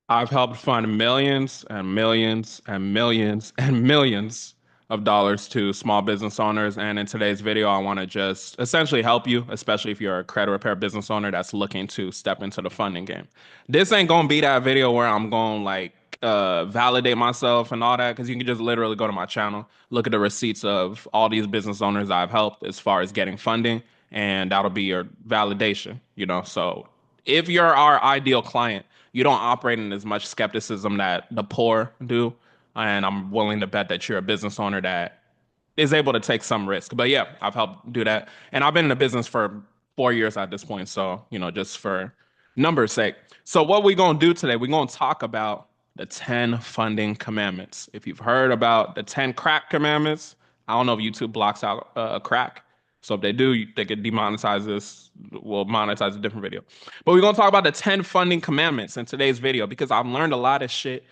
I've helped fund millions and millions and millions and millions of dollars to small business owners. And in today's video, I want to just essentially help you, especially if you're a credit repair business owner that's looking to step into the funding game. This ain't gonna be that video where I'm going like validate myself and all that, because you can just literally go to my channel, look at the receipts of all these business owners I've helped as far as getting funding, and that'll be your validation, you know. So if you're our ideal client, you don't operate in as much skepticism that the poor do. And I'm willing to bet that you're a business owner that is able to take some risk. But yeah, I've helped do that. And I've been in the business for 4 years at this point. So, just for numbers' sake. So, what we're going to do today, we're going to talk about the 10 funding commandments. If you've heard about the 10 crack commandments, I don't know if YouTube blocks out crack. So if they do, they could demonetize this. We'll monetize a different video. But we're gonna talk about the 10 funding commandments in today's video because I've learned a lot of shit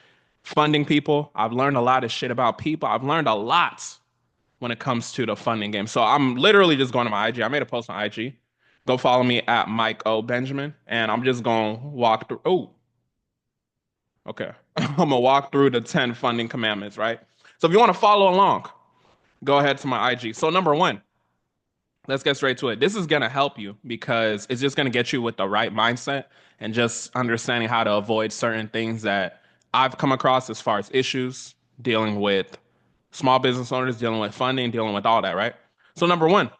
funding people. I've learned a lot of shit about people. I've learned a lot when it comes to the funding game. So I'm literally just going to my IG. I made a post on IG. Go follow me at Mike O Benjamin, and I'm just gonna walk through. Oh, okay. I'm gonna walk through the 10 funding commandments, right? So if you want to follow along, go ahead to my IG. So number one, let's get straight to it. This is going to help you because it's just going to get you with the right mindset and just understanding how to avoid certain things that I've come across as far as issues dealing with small business owners, dealing with funding, dealing with all that, right? So, number one,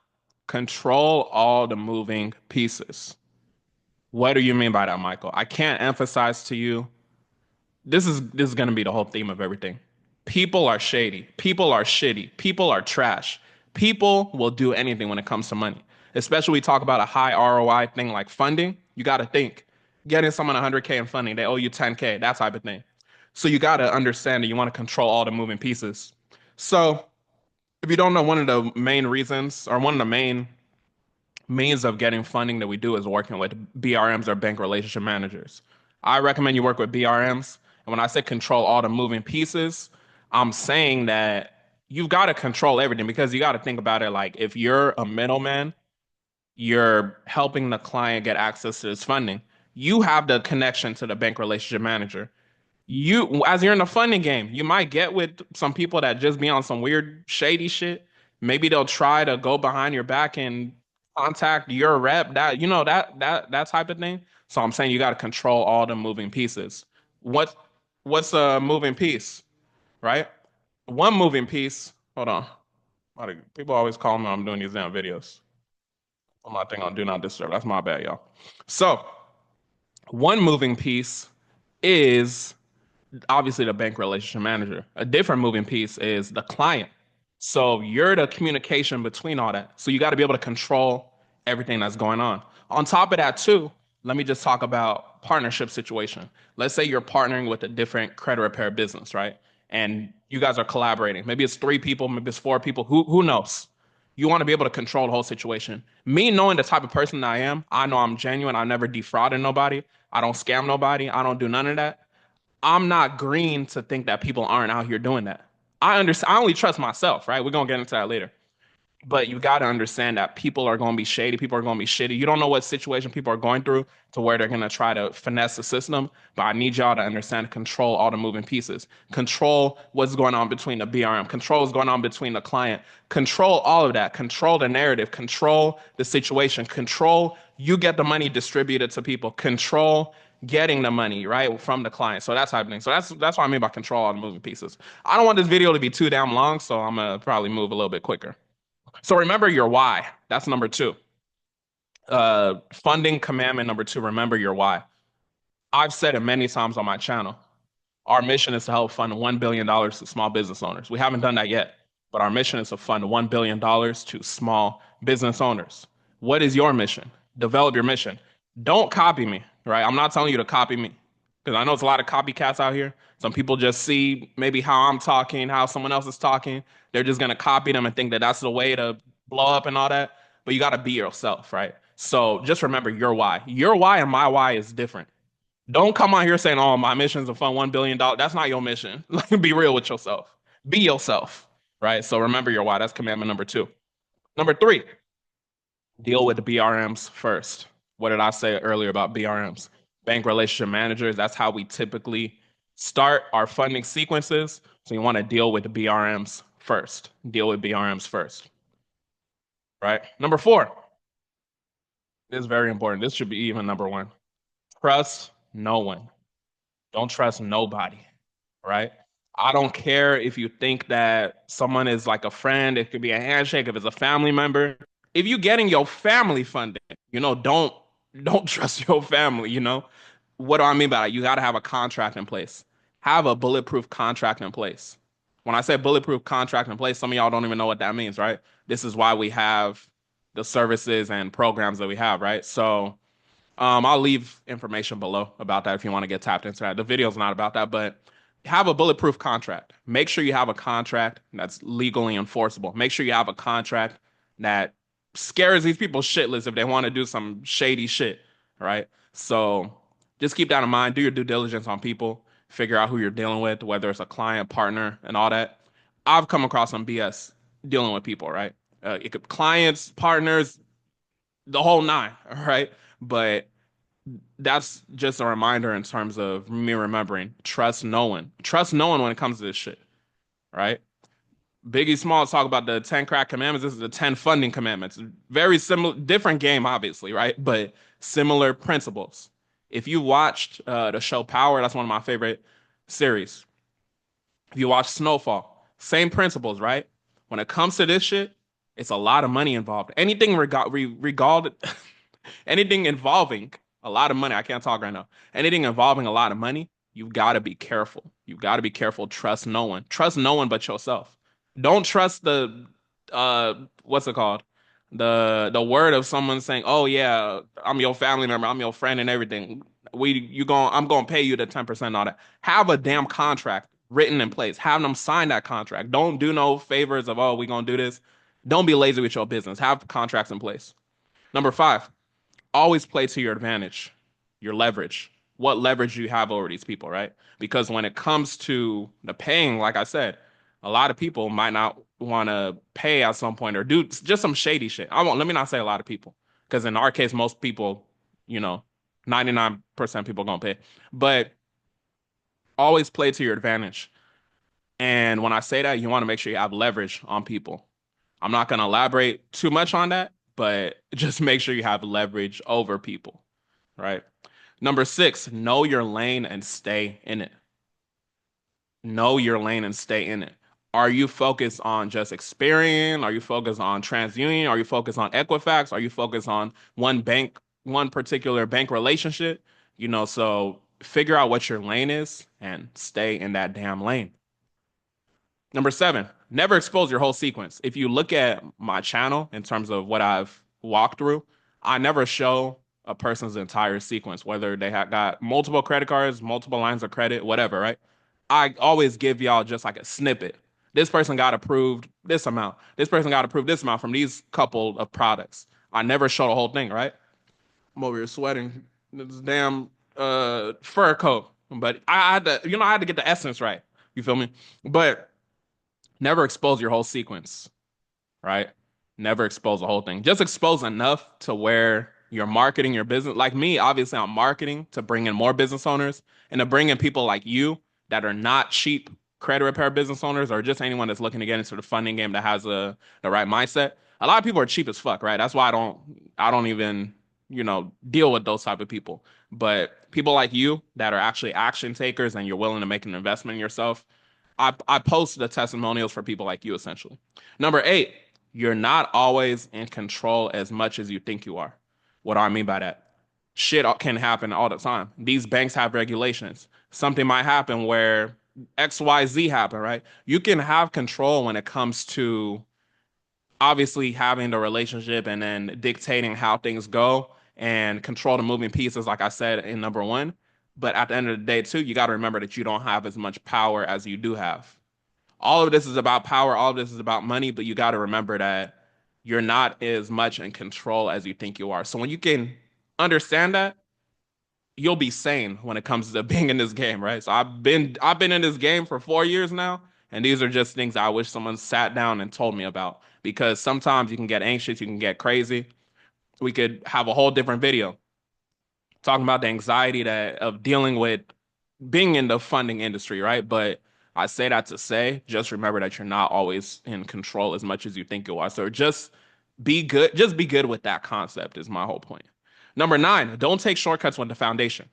control all the moving pieces. What do you mean by that, Michael? I can't emphasize to you. This is going to be the whole theme of everything. People are shady. People are shitty. People are trash. People will do anything when it comes to money. Especially we talk about a high ROI thing like funding. You got to think getting someone 100K in funding, they owe you 10K, that type of thing. So you got to understand that you want to control all the moving pieces. So if you don't know, one of the main reasons or one of the main means of getting funding that we do is working with BRMs or bank relationship managers. I recommend you work with BRMs. And when I say control all the moving pieces, I'm saying that you've got to control everything because you got to think about it like if you're a middleman, you're helping the client get access to this funding. You have the connection to the bank relationship manager. As you're in the funding game, you might get with some people that just be on some weird shady shit. Maybe they'll try to go behind your back and contact your rep, that type of thing. So I'm saying you got to control all the moving pieces. What what's a moving piece, right? One moving piece. Hold on. People always call me when I'm doing these damn videos. I'm not thinking on do not disturb. That's my bad, y'all. So one moving piece is obviously the bank relationship manager. A different moving piece is the client. So you're the communication between all that. So you got to be able to control everything that's going on. On top of that, too, let me just talk about partnership situation. Let's say you're partnering with a different credit repair business, right? And you guys are collaborating. Maybe it's 3 people, maybe it's 4 people. Who knows? You want to be able to control the whole situation. Me knowing the type of person that I am, I know I'm genuine. I never defrauded nobody. I don't scam nobody. I don't do none of that. I'm not green to think that people aren't out here doing that. I understand. I only trust myself, right? We're gonna get into that later. But you got to understand that people are going to be shady. People are going to be shitty. You don't know what situation people are going through to where they're going to try to finesse the system. But I need y'all to understand, control all the moving pieces. Control what's going on between the BRM. Control what's going on between the client. Control all of that. Control the narrative. Control the situation. Control you get the money distributed to people. Control getting the money right from the client. So that's happening. So that's what I mean by control all the moving pieces. I don't want this video to be too damn long, so I'm gonna probably move a little bit quicker. So remember your why. That's number two. Funding commandment number two, remember your why. I've said it many times on my channel. Our mission is to help fund $1 billion dollars to small business owners. We haven't done that yet, but our mission is to fund $1 billion dollars to small business owners. What is your mission? Develop your mission. Don't copy me, right? I'm not telling you to copy me because I know it's a lot of copycats out here. Some people just see maybe how I'm talking, how someone else is talking. They're just going to copy them and think that that's the way to blow up and all that. But you got to be yourself, right? So just remember your why. Your why and my why is different. Don't come on here saying, "Oh, my mission is to fund $1 billion." That's not your mission. Like, be real with yourself. Be yourself, right? So remember your why. That's commandment number two. Number three, deal with the BRMs first. What did I say earlier about BRMs? bank relationship managers. That's how we typically start our funding sequences. So you want to deal with the BRMs first. Deal with BRMs first, right? Number four is very important. This should be even number one. Trust no one. Don't trust nobody, right? I don't care if you think that someone is like a friend, it could be a handshake, if it's a family member. If you're getting your family funding, don't trust your family, you know? What do I mean by that? You got to have a contract in place. Have a bulletproof contract in place. When I say bulletproof contract in place, some of y'all don't even know what that means, right? This is why we have the services and programs that we have, right? So, I'll leave information below about that if you want to get tapped into that. The video's not about that, but have a bulletproof contract. Make sure you have a contract that's legally enforceable. Make sure you have a contract that scares these people shitless if they want to do some shady shit, right? So just keep that in mind. Do your due diligence on people. Figure out who you're dealing with, whether it's a client, partner, and all that. I've come across some BS dealing with people, right? It could clients, partners, the whole nine, right? But that's just a reminder in terms of me remembering trust no one. Trust no one when it comes to this shit, right? Biggie Smalls talk about the 10 crack commandments. This is the 10 funding commandments. Very similar, different game, obviously, right? But similar principles. If you watched the show Power, that's one of my favorite series. If you watch Snowfall, same principles, right? When it comes to this shit, it's a lot of money involved. Anything involving a lot of money. I can't talk right now. Anything involving a lot of money, you've got to be careful. You've got to be careful. Trust no one. Trust no one but yourself. Don't trust the what's it called? The word of someone saying, "Oh yeah, I'm your family member, I'm your friend and everything. I'm going to pay you the 10% all that." Have a damn contract written in place. Have them sign that contract. Don't do no favors of, "Oh, we're going to do this." Don't be lazy with your business. Have contracts in place. Number 5, always play to your advantage, your leverage. What leverage do you have over these people, right? Because when it comes to the paying, like I said, a lot of people might not want to pay at some point or do just some shady shit. I won't, let me not say a lot of people, because in our case, most people, you know, 99% people gonna pay. But always play to your advantage. And when I say that, you want to make sure you have leverage on people. I'm not going to elaborate too much on that, but just make sure you have leverage over people, right? Number 6, know your lane and stay in it. Know your lane and stay in it. Are you focused on just Experian? Are you focused on TransUnion? Are you focused on Equifax? Are you focused on one bank, one particular bank relationship? So figure out what your lane is and stay in that damn lane. Number 7, never expose your whole sequence. If you look at my channel in terms of what I've walked through, I never show a person's entire sequence, whether they have got multiple credit cards, multiple lines of credit, whatever, right? I always give y'all just like a snippet. This person got approved this amount. This person got approved this amount from these couple of products. I never show the whole thing, right? I'm over here sweating. This damn fur coat. But I had I had to get the essence right. You feel me? But never expose your whole sequence, right? Never expose the whole thing. Just expose enough to where you're marketing your business. Like me, obviously, I'm marketing to bring in more business owners and to bring in people like you that are not cheap credit repair business owners or just anyone that's looking to get into the funding game that has the right mindset. A lot of people are cheap as fuck, right? That's why I don't even, deal with those type of people. But people like you that are actually action takers and you're willing to make an investment in yourself, I post the testimonials for people like you, essentially. Number 8, you're not always in control as much as you think you are. What do I mean by that? Shit can happen all the time. These banks have regulations. Something might happen where XYZ happen, right? You can have control when it comes to obviously having the relationship and then dictating how things go and control the moving pieces, like I said in number 1. But at the end of the day, too, you got to remember that you don't have as much power as you do have. All of this is about power. All of this is about money, but you got to remember that you're not as much in control as you think you are. So when you can understand that, you'll be sane when it comes to being in this game, right? So I've been in this game for 4 years now, and these are just things I wish someone sat down and told me about because sometimes you can get anxious, you can get crazy. We could have a whole different video. talking about the anxiety that of dealing with being in the funding industry, right? But I say that to say, just remember that you're not always in control as much as you think you are. So just be good with that concept is my whole point. Number nine, don't take shortcuts with the foundation.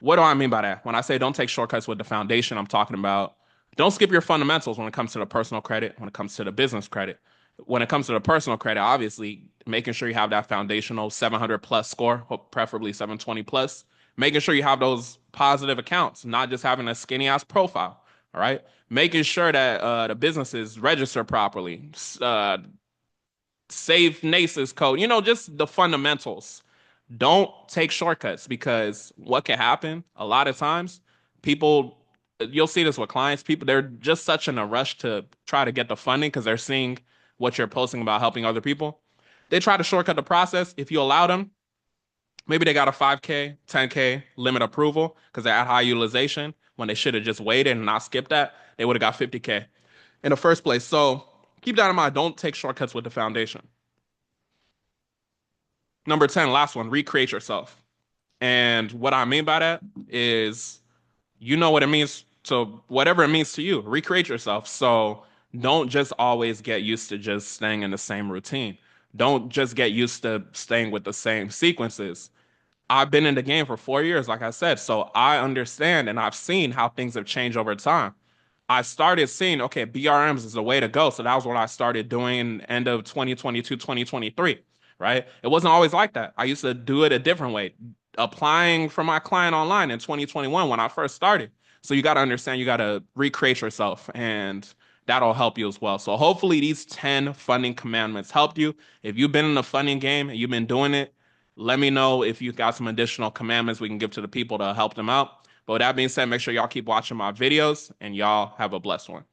What do I mean by that? When I say don't take shortcuts with the foundation, I'm talking about don't skip your fundamentals when it comes to the personal credit, when it comes to the business credit. When it comes to the personal credit, obviously, making sure you have that foundational 700 plus score, preferably 720 plus, making sure you have those positive accounts, not just having a skinny ass profile. All right. Making sure that the business is registered properly, save NACE's code, just the fundamentals. Don't take shortcuts because what can happen a lot of times, people, you'll see this with clients, people, they're just such in a rush to try to get the funding because they're seeing what you're posting about helping other people. They try to shortcut the process. If you allow them, maybe they got a 5K, 10K limit approval because they're at high utilization when they should have just waited and not skipped that. They would have got 50K in the first place. So keep that in mind. Don't take shortcuts with the foundation. Number 10, last one, recreate yourself. And what I mean by that is you know what it means to whatever it means to you, recreate yourself. So don't just always get used to just staying in the same routine. Don't just get used to staying with the same sequences. I've been in the game for 4 years, like I said, so I understand and I've seen how things have changed over time. I started seeing, okay, BRMs is the way to go. So that was what I started doing end of 2022, 2023, right? It wasn't always like that. I used to do it a different way, applying for my client online in 2021 when I first started. So you got to understand, you got to recreate yourself and that'll help you as well. So hopefully these 10 funding commandments helped you. If you've been in the funding game and you've been doing it, let me know if you've got some additional commandments we can give to the people to help them out. But with that being said, make sure y'all keep watching my videos and y'all have a blessed one.